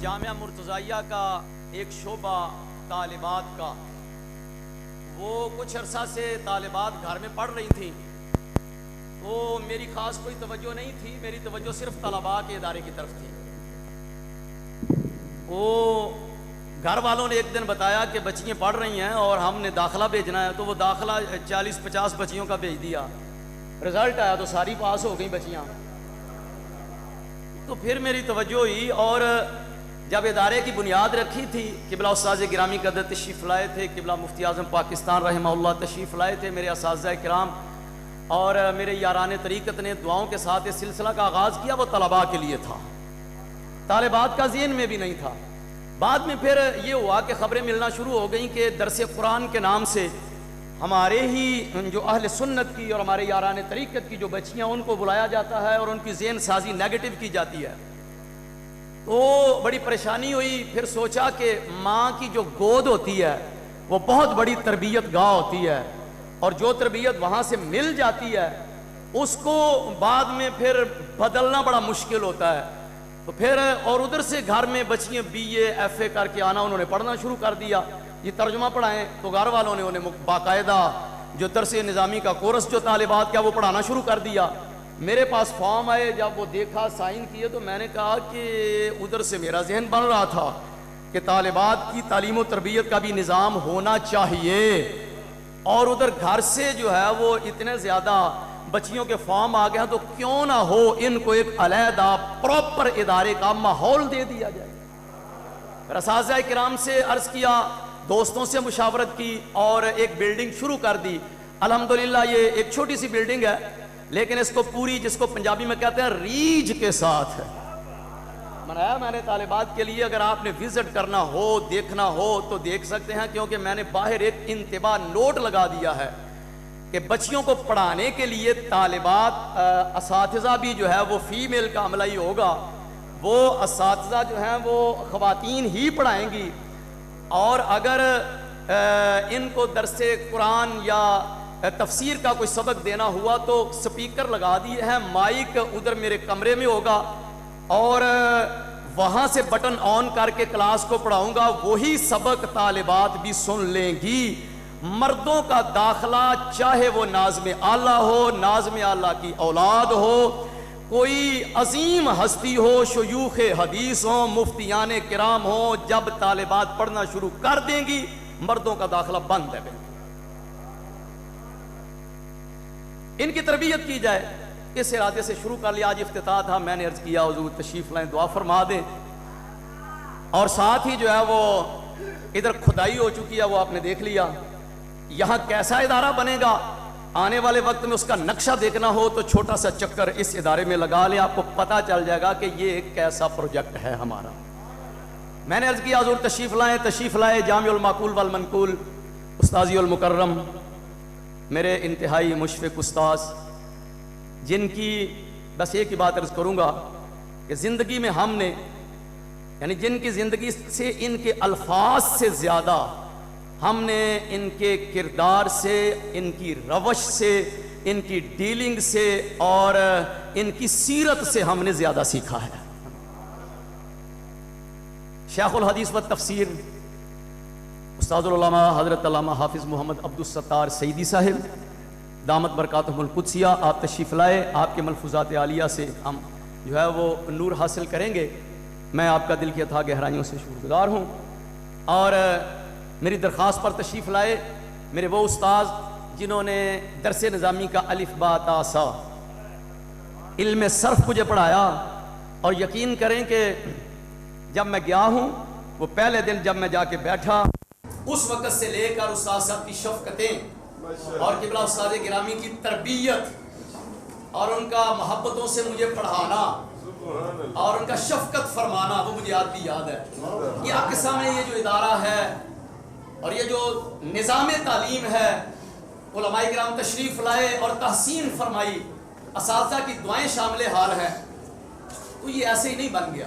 جامعہ مرتضیہ کا ایک شعبہ طالبات کا، وہ کچھ عرصہ سے طالبات گھر میں پڑھ رہی تھیں، تو میری خاص کوئی توجہ نہیں تھی، میری توجہ صرف طلباء کے ادارے کی طرف تھی۔ وہ گھر والوں نے ایک دن بتایا کہ بچیاں پڑھ رہی ہیں اور ہم نے داخلہ بھیجنا ہے، تو وہ داخلہ 40-50 بچیوں کا بھیج دیا۔ رزلٹ آیا تو ساری پاس ہو گئیں بچیاں۔ تو پھر میری توجہ ہوئی، اور جب ادارے کی بنیاد رکھی تھی، قبلہ استاذ گرامی قدر تشریف لائے تھے، قبلہ مفتی اعظم پاکستان رحمہ اللہ تشریف لائے تھے، میرے اساتذہ کرام اور میرے یاران طریقت نے دعاؤں کے ساتھ اس سلسلہ کا آغاز کیا۔ وہ طلباء کے لیے تھا، طالبات کا ذہن میں بھی نہیں تھا۔ بعد میں پھر یہ ہوا کہ خبریں ملنا شروع ہو گئیں کہ درس قرآن کے نام سے ہمارے ہی جو اہل سنت کی اور ہمارے یاران طریقت کی جو بچیاں، ان کو بلایا جاتا ہے اور ان کی ذہن سازی نیگیٹو کی جاتی ہے۔ تو بڑی پریشانی ہوئی۔ پھر سوچا کہ ماں کی جو گود ہوتی ہے وہ بہت بڑی تربیت گاہ ہوتی ہے، اور جو تربیت وہاں سے مل جاتی ہے اس کو بعد میں پھر بدلنا بڑا مشکل ہوتا ہے۔ تو پھر اور ادھر سے گھر میں بچیاں BA FA کر کے آنا، انہوں نے پڑھنا شروع کر دیا۔ یہ ترجمہ پڑھائیں تو گھر والوں نے انہیں باقاعدہ جو درس نظامی کا کورس جو طالبات کا وہ پڑھانا شروع کر دیا۔ میرے پاس فارم آئے، جب وہ دیکھا سائن کیے تو میں نے کہا کہ ادھر سے میرا ذہن بن رہا تھا کہ طالبات کی تعلیم و تربیت کا بھی نظام ہونا چاہیے، اور ادھر گھر سے جو ہے وہ اتنے زیادہ بچیوں کے فارم آ گیا، تو کیوں نہ ہو ان کو ایک علیحدہ پراپر ادارے کا ماحول دے دیا جائے۔ پھر اساتذہ کرام سے عرض کیا، دوستوں سے مشاورت کی اور ایک بلڈنگ شروع کر دی۔ الحمدللہ یہ ایک چھوٹی سی بلڈنگ ہے، لیکن اس کو پوری، جس کو پنجابی میں کہتے ہیں، ریج کے ساتھ ہے بنایا میں نے طالبات کے لیے۔ اگر آپ نے وزٹ کرنا ہو، دیکھنا ہو تو دیکھ سکتے ہیں، کیونکہ میں نے باہر ایک انتباہ نوٹ لگا دیا ہے کہ بچیوں کو پڑھانے کے لیے طالبات اساتذہ بھی جو ہے وہ فیمیل کا عملہ ہی ہوگا، وہ اساتذہ جو ہیں وہ خواتین ہی پڑھائیں گی، اور اگر ان کو درس قرآن یا تفسیر کا کوئی سبق دینا ہوا تو سپیکر لگا دیے ہیں، مائک ادھر میرے کمرے میں ہوگا، اور وہاں سے بٹن آن کر کے کلاس کو پڑھاؤں گا، وہی سبق طالبات بھی سن لیں گی۔ مردوں کا داخلہ چاہے وہ ناظم اعلیٰ ہو، ناظم اعلیٰ کی اولاد ہو، کوئی عظیم ہستی ہو، شیوخ حدیث ہوں، مفتیان کرام ہوں، جب طالبات پڑھنا شروع کر دیں گی مردوں کا داخلہ بند ہے۔ ان کی تربیت کی جائے، اس ارادے سے شروع کر لیا۔ آج افتتاح تھا، میں نے عرض کیا حضور تشریف لائیں، دعا فرما دیں، اور ساتھ ہی جو ہے وہ ادھر کھدائی ہو چکی ہے، وہ آپ نے دیکھ لیا۔ یہاں کیسا ادارہ بنے گا آنے والے وقت میں، اس کا نقشہ دیکھنا ہو تو چھوٹا سا چکر اس ادارے میں لگا لیں، آپ کو پتہ چل جائے گا کہ یہ ایک کیسا پروجیکٹ ہے ہمارا۔ میں نے عرض کیا حضور تشریف لائیں، تشریف لائے جامع المعقول والمنقول استاذی المکرم، میرے انتہائی مشفق استاذ، جن کی بس ایک ہی بات عرض کروں گا کہ زندگی میں ہم نے، یعنی جن کی زندگی سے، ان کے الفاظ سے زیادہ ہم نے ان کے کردار سے، ان کی روش سے، ان کی ڈیلنگ سے اور ان کی سیرت سے ہم نے زیادہ سیکھا ہے۔ شیخ الحدیث و تفسیر استاد العلماء حضرت علامہ حافظ محمد عبدالستار سعیدی صاحب دامت برکاتہم القدسیہ، آپ تشریف لائے، آپ کے ملفوظات عالیہ سے ہم جو ہے وہ نور حاصل کریں گے۔ میں آپ کا دل کی اتھاہ گہرائیوں سے شکرگزار ہوں، اور میری درخواست پر تشریف لائے میرے وہ استاذ جنہوں نے درس نظامی کا الف با تا سا علم صرف مجھے پڑھایا، اور یقین کریں کہ جب میں گیا ہوں، وہ پہلے دن جب میں جا کے بیٹھا، اس وقت سے لے کر استاد صاحب کی شفقتیں اور قبلہ استاد گرامی کی تربیت اور ان کا محبتوں سے مجھے پڑھانا اور ان کا شفقت فرمانا، وہ مجھے آج بھی یاد ہے۔ یہ آپ کے سامنے یہ جو ادارہ ہے اور یہ جو نظام تعلیم ہے، علماء کرام تشریف لائے اور تحسین فرمائی، اساتذہ کی دعائیں شامل حال ہیں، تو یہ ایسے ہی نہیں بن گیا،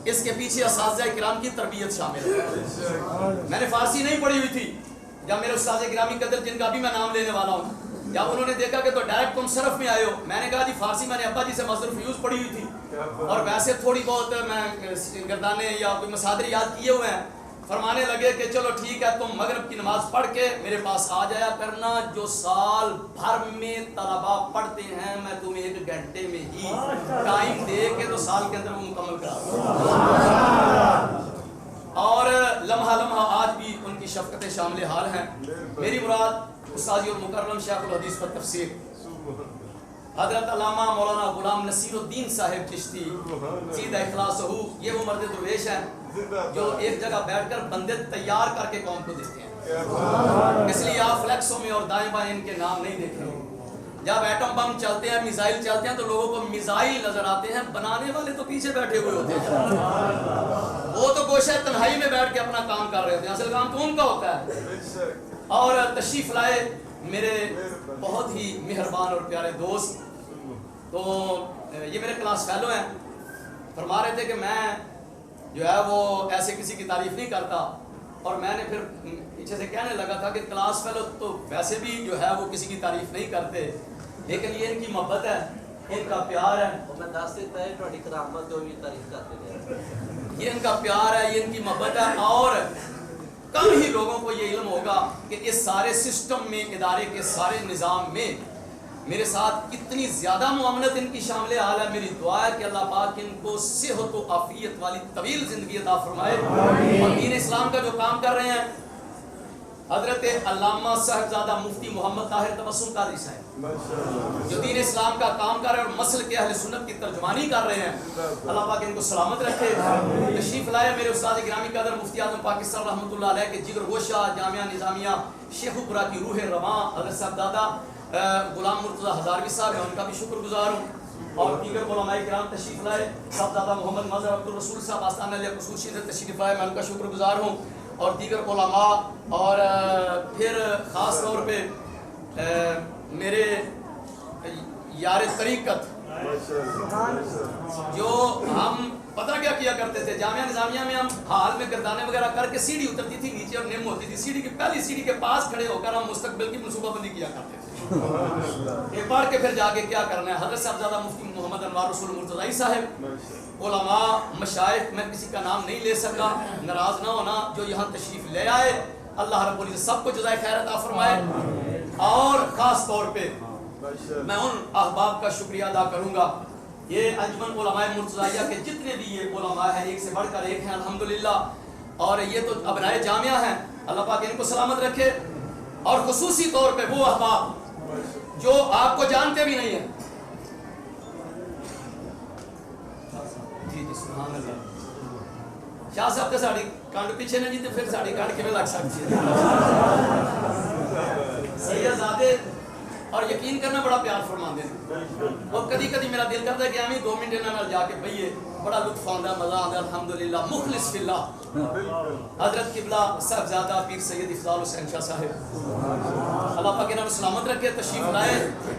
اس کے پیچھے اساتذہ کرام کی تربیت شامل ہے۔ میں نے فارسی نہیں پڑھی ہوئی تھی، جب میرے استاد گرامی قدر، جن کا بھی میں نام لینے والا ہوں، جب انہوں نے دیکھا کہ تو ڈائریکٹ تم صرف میں آئے ہو، میں نے کہا جی فارسی میں نے ابا جی سے مصدر فیوز پڑھی ہوئی تھی اور ویسے تھوڑی بہت میں گردانے یا کوئی مصادر یاد کیے ہوئے ہیں. فرمانے لگے کہ چلو ٹھیک ہے، تم مغرب کی نماز پڑھ کے میرے پاس آ جایا کرنا، جو سال بھر میں طلباء پڑھتے ہیں میں تمہیں 1 گھنٹے میں ہی ٹائم دے کے تو سال کے اندر وہ مکمل کرا. اور لمحہ لمحہ آج بھی ان کی شفقتیں شامل حال ہیں. میری مراد استاذی اور مکرم شیخ الحدیث پر تفسیر حضرت علامہ مولانا غلام نصیر الدین صاحب چشتی سیدہ اخلاص ہو، یہ وہ مرد درویش ہیں جو ایک جگہ بیٹھ کر بندے تیار کر کے قوم کو دیتے ہیں. اس لیے آپ فلیکسوں میں اور دائیں بائیں ان کے نام نہیں دیکھیں. جب ایٹم بم چلتے ہیں، میزائل چلتے ہیں تو لوگوں کو میزائل نظر آتے ہیں، بنانے والے تو پیچھے بیٹھے ہوئے ہوتے ہیں. وہ تو گوشہ تنہائی میں بیٹھ کے اپنا کام کر رہے ہوتے ہیں، اصل کام تو ان کا ہوتا ہے. اور تشریف لائے میرے بہت ہی مہربان اور پیارے دوست، تو یہ میرے کلاس فیلو ہیں. فرما رہے تھے کہ میں جو ہے وہ ایسے کسی کی تعریف نہیں کرتا، اور میں نے پھر پیچھے سے کہنے لگا تھا کہ کلاس فیلو تو ویسے بھی جو ہے وہ کسی کی تعریف نہیں کرتے، لیکن یہ ان کی محبت ہے، ان کا پیار ہے. میں دس دیتا ہے تھوڑی کرامت جو بھی تعریف کرتے ہیں، یہ ان کا پیار ہے، یہ ان کی محبت ہے. اور کم ہی لوگوں کو یہ علم ہوگا کہ اس سارے سسٹم میں، ادارے کے سارے نظام میں میرے ساتھ کتنی زیادہ معاملت ان کی شامل حال ہے. میری دعا ہے کہ اللہ پاک ان کو صحت و عافیت والی طویل زندگی عطا فرمائے. اور دین اسلام کا جو کام کر رہے ہیں حضرت علامہ صاحبزادہ مفتی محمد طاہر تبسم قادری صاحب جو دین اسلام کا کام کر رہے ہیں اور مسلک اہل سنت کی ترجمانی کر رہے ہیں، اللہ پاک ان کو سلامت رکھے. تشریف لائے میرے استاد گرامی قدر مفتی اعظم پاکستان رحمۃ اللہ علیہ کے جگر گوشہ جامعہ نظامیہ شیخوپورہ کی روح رواں حضرت صاحبزادہ غلام مرتضیٰ ہزاروی صاحب ہیں، ان کا بھی شکر گزار ہوں. اور دیگر علماء کرام تشریف لائے، صاحبزادہ محمد مظہر عبدالرسول صاحب آستانہ علیہ خصوصی سے تشریف لائے، میں ان کا شکر گزار ہوں. اور دیگر علماء، اور پھر خاص طور پہ میرے یار طریقت جو ہم پتہ کیا کیا کرتے تھے جامعہ نظامیہ میں، ہم حال میں گردانے وغیرہ کر کے سیڑھی اترتی تھی نیچے اور نیم ہوتی تھی، سیڑھی کی پہلی سیڑھی کے پاس کھڑے ہو کر ہم مستقبل کی منصوبہ بندی کیا کرتے تھے. ایک بار کے پھر جا کے کیا کرنا ہے. حضرت صاحبزادہ مفتی محمد انوار رسول مرتضی صاحب، علماء مشائخ، میں کسی کا نام نہیں لے سکا، ناراض نہ ہونا، جو یہاں تشریف لے آئے، اللہ رب العزت سب کو جزائے خیر عطا فرمائے. اور خاص طور پہ میں ان احباب کا شکریہ ادا کروں گا. یہ انجمن علماء مرتضیہ کے جتنے بھی یہ علماء ہیں، ایک سے بڑھ کر ایک ہیں الحمدللہ، اور یہ تو ابنائے جامعہ ہیں، اللہ پاک ان کو سلامت رکھے. اور خصوصی طور پہ وہ احباب جو آپ کو جانتے بھی نہیں ہیں. جی سبحان اللہ. شاہ صاحب تے ساڑی کنڈ پیچھے نے جی تے پھر ساڑی کنڈ کیویں لگ سکتی ہے. سید زادے اور یقین کرنا بڑا پیار فرماندے ہیں. اور کدی کدی میرا دل کرتا ہے کہ ہمیں 2 منٹ انہاں نال جا کے بھئیے، بڑا لطف آندا، مزہ آندا. الحمدللہ مخلص فی اللہ حضرت قبلہ صاحبزادہ پیر سید افضال حسین شاہ صاحب، اللہ پاک انہاں کو سلامت رکھے. تشریف لائے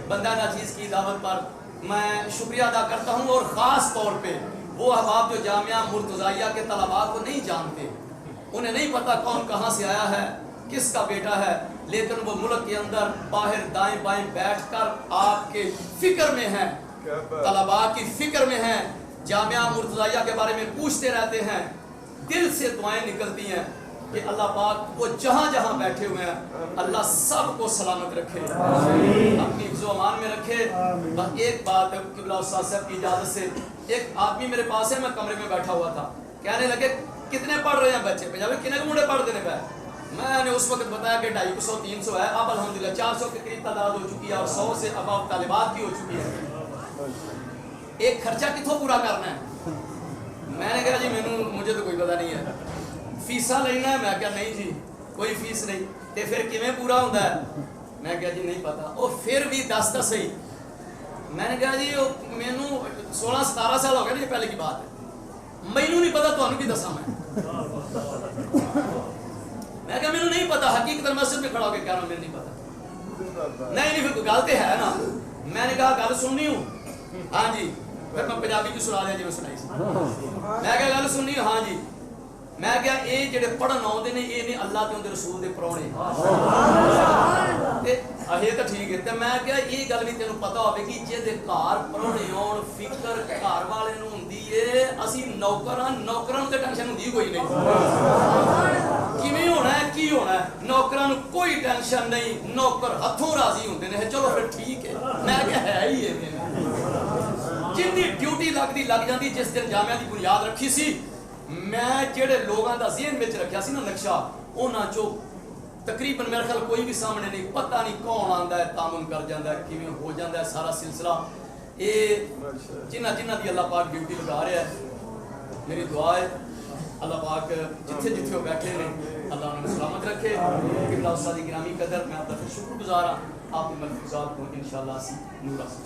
بندہ ناچیز کی دعوت پر، میں شکریہ ادا کرتا ہوں. اور خاص طور پہ وہ احباب جو جامعہ مرتضیہ کے طلباء کو نہیں جانتے، انہیں نہیں پتا کون کہاں سے آیا ہے، کس کا بیٹا ہے، لیکن وہ ملک کے اندر باہر دائیں بائیں بیٹھ کر آپ کے فکر میں ہیں، طلباء کی فکر میں ہیں، جامعہ مرتضیہ کے بارے میں پوچھتے رہتے ہیں. دل سے دعائیں نکلتی ہیں کہ اللہ پاک وہ جہاں جہاں بیٹھے ہوئے ہیں اللہ سب کو سلامت رکھے، اپنی حفظ و امان میں رکھے. بس ایک بات ہے قبلہ استاد صاحب کی اجازت سے، ایک آدمی میرے پاس ہے، میں کمرے میں بیٹھا ہوا تھا، کہنے لگے کتنے پڑھ رہے ہیں بچے؟ پنجابی کتنے منڈے پڑھ دینے پہ؟ میں نے اس وقت بتایا کہ 250 300 ہے، اب الحمدللہ 400 کے قریب تعداد ہو چکی ہے، اور 100 سے اب طالبات کی ہو چکی ہے. ایک خرچہ کتوں پورا کرنا ہے؟ میں نے کہا جی مجھے تو کوئی پتہ نہیں ہے. فیسا لینا ہے؟ میں کہا نہیں جی کوئی فیس نہیں. تے پھر کیویں پورا ہوتا ہے؟ میں کہا جی نہیں پتا. اور پھر بھی دس تا صحیح. میں نے کہا جی مینوں 16 17 سال ہو گئے نا، پہلے کی بات ہے، مینوں نہیں پتا، تانوں کی دساں میں کہا مینوں نہیں پتا، حقیقت مسجد میں کھڑا ہو کے کہہ رہا ہوں مجھے نہیں پتا. نہیں پھر کوئی گل تے ہے نا. میں نے کہا گل سننی ہوں؟ ہاں جی. پھر میں پنجابی کی سنا دیا جی میں سنائی سی. میں کہا گل سننی ہوں؟ ہاں جی. میں کیا یہ جڑے پڑھن آتے ہیں یہ نہیں اللہ کے رسول دے پرونے یہ تو ٹھیک ہے. میں کیا یہ گل بھی تینوں پتا ہوے کہ جہدے گھر پرونے آن فکر گھر والے نوں ہوندی ہے اسی نوکراں تے ٹینشن ہوندی کوئی نہیں. کیویں ہونا ہے کی ہونا ہے نوکراں نوں کوئی ٹینشن نہیں نوکر ہتھوں راضی ہوندے نے چلو پھر ٹھیک ہے. میں کیا ہے ہی ہے جن دی ڈیوٹی لگ جاندی جس دن جامعہ دی بنیاد رکھی سی میں جڑے لوگاں دا ذہن وچ رکھیا سی نا نقشہ انہاں چوں تقریباً میرے خیال کوئی بھی سامنے نہیں پتہ نہیں کون آندا ہے تعاون کر جاندا ہے کیویں ہو جاندا ہے سارا سلسلہ. یہ جنہ دی اللہ پاک ڈیوٹی لگا رہا ہے میری دعا ہے اللہ پاک جتھے جتھے وہ بیٹھے ہیں اللہ انہیں سلامت رکھے. قبلہ استاد گرامی قدر میں آپ کا شکر گزار ہوں آپ کے ملفوظات کو انشاءاللہ نور حاصل